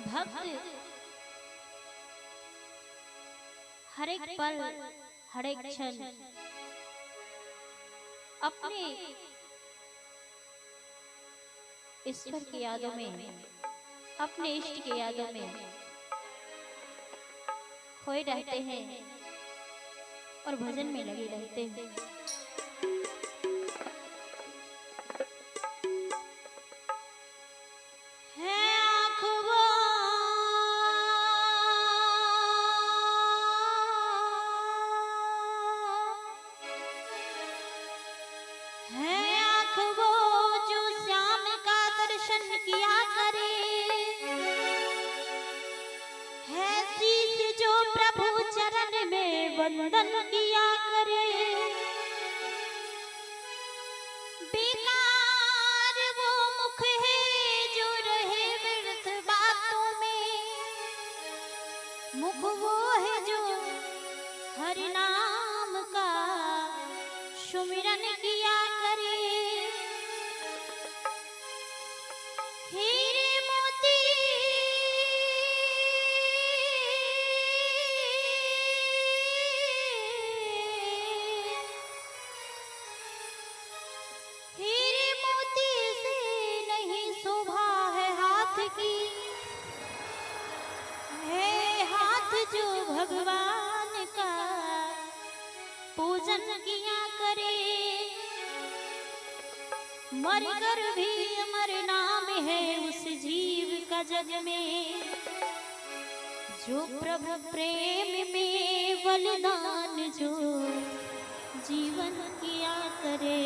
भक्त हर एक पल हर एक क्षण अपने ईश्वर की यादों में, अपने इष्ट की यादों में खोए रहते हैं और भजन में लगे रहते हैं। किया करे है शीश जो प्रभु चरण में वंदन किया करे। बेकार वो मुख है जो रहे व्यर्थ बातों में, मुख वो है जो हरि नाम का सुमिरन किया करे। हीरे मोती हीरे मोती से नहीं शोभा है हाथ की, है हाथ जो भगवान का पूजन किया करे। मर कर भी अमर नाम है उस जीव का जग में, जो प्रभु प्रेम में बलिदान जो जीवन किया करे।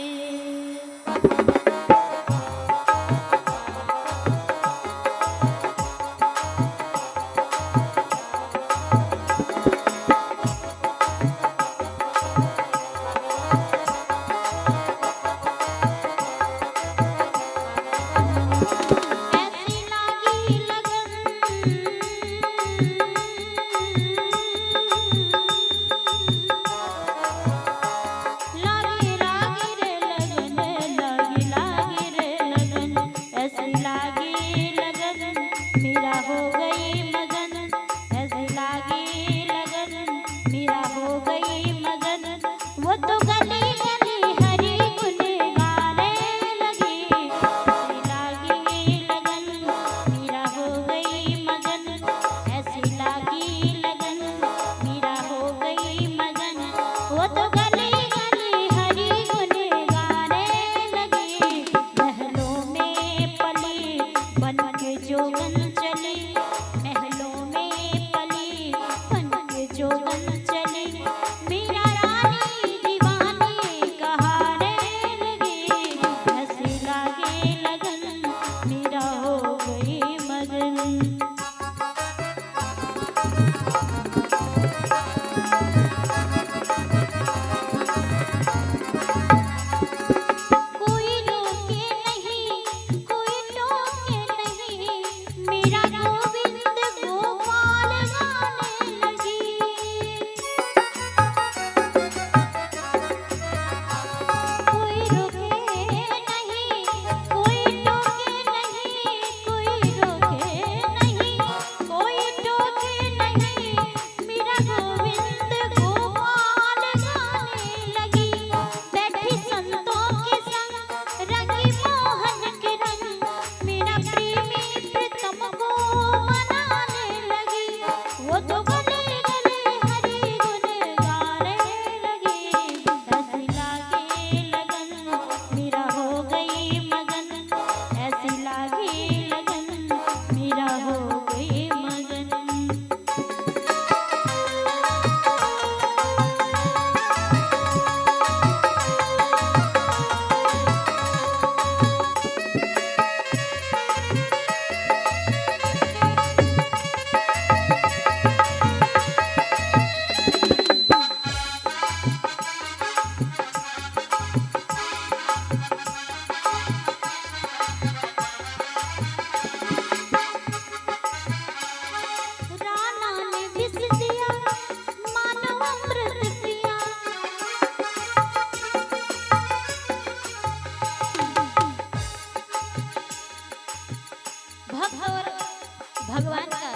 भगवान का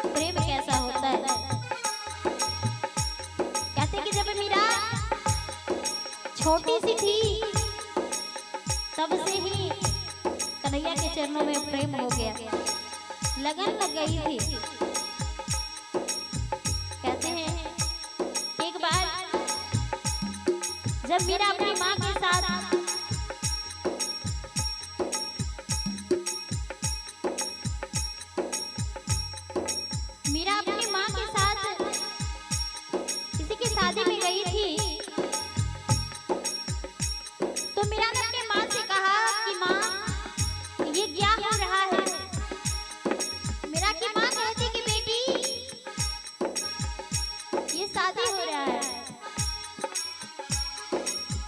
प्रेम कैसा होता है। कहते कि जब मीरा छोटी सी थी तब से ही कन्हैया के चरणों में प्रेम हो गया, लगन लग गई थी। कहते हैं एक बार जब मीरा अपनी माँ के साथ किसी की शादी में गई थी, तो मीरा ने अपनी माँ से कहा कि माँ ये क्या हो रहा है। मीरा की माँ कहती कि बेटी ये शादी हो रहा है।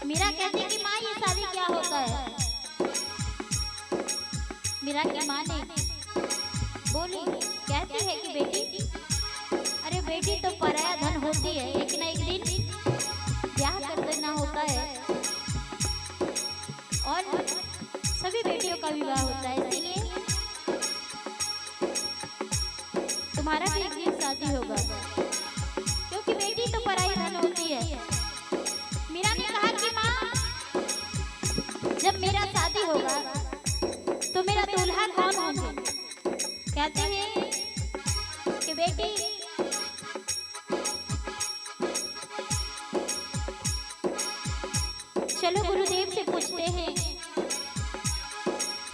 मीरा कहती कि माँ ये शादी क्या होता है। मीरा की माँ ने बोली, कहती है कि बेटी अरे बेटी तो पराया धन होती है, एक ना एक दिन ब्याह कर देना होता है और सभी बेटियों का विवाह होता है, इसीलिए तुम्हारा भी एक दिन शादी होगा, क्योंकि बेटी तो पराई धन होती है। मीरा ने कहा कि माँ जब मेरा शादी होगा तो मेरा दूल्हा कौन होगा। कहते हैं कि बेटी चलो गुरुदेव से पूछते हैं।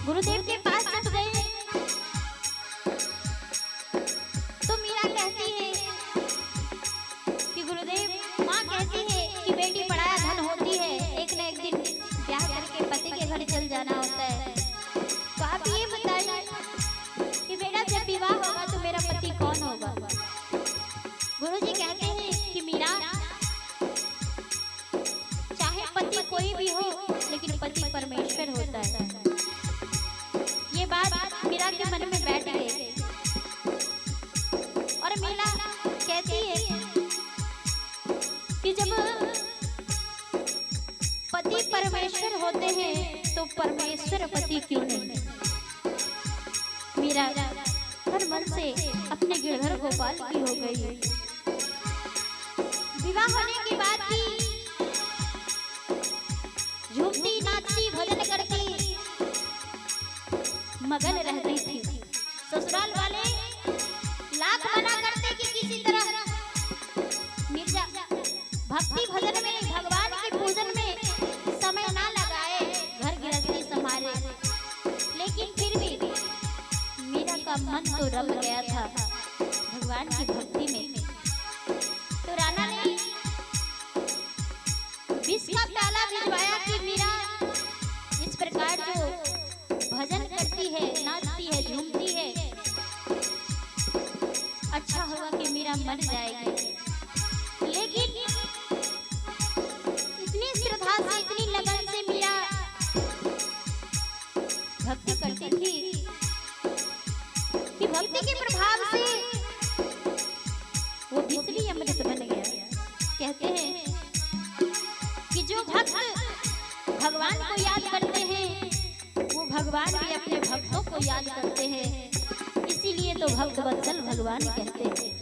गुरुदेव के पास जब गए तो मीरा कहती है कि गुरुदेव, माँ कहती है कि बेटी पराया धन होती है, एक न एक दिन ब्याह करके पति के घर चल जाना होता है। तो आप ये बताइए कि बेटा जब विवाह होगा तो मेरा पति कौन होगा। गुरुजी कहते हैं कि मीरा पति कोई भी हो लेकिन पति परमेश्वर होता है। ये बात मीरा के मन में बैठ गई और मीरा कहती है कि जब पति परमेश्वर होते हैं तो परमेश्वर पति क्यों नहीं। मीरा हर मन से अपने गिरधर गोपाल की हो गई। विवाह होने के बाद भी झूमती नाचती भजन करती मगन रहती थी। ससुराल वाले लाख मना करते कि किसी तरह मिर्जा भक्ति भजन में, भगवान के पूजन में समय ना लगाए, घर गृहस्थी संभाले, लेकिन फिर भी मीरा का मन तो रम गया था भगवान की भक्ति में। तो राणा ने विष का प्याला भिजवाया कि मीरा इस प्रकार जो भजन करती है, नाचती है, झूमती है, अच्छा होगा कि मीरा मर जाएगी। लेकिन इतनी श्रद्धा से, इतनी लगन से मीरा भक्ति करती थी कि भक्ति के प्रभाव से वो विष भी अमृत बन गया। कहते हैं कि जो भक्त भगवान को याद करते हैं वो भगवान भी अपने भक्तों को याद करते हैं, इसीलिए तो भक्त वत्सल भगवान कहते हैं।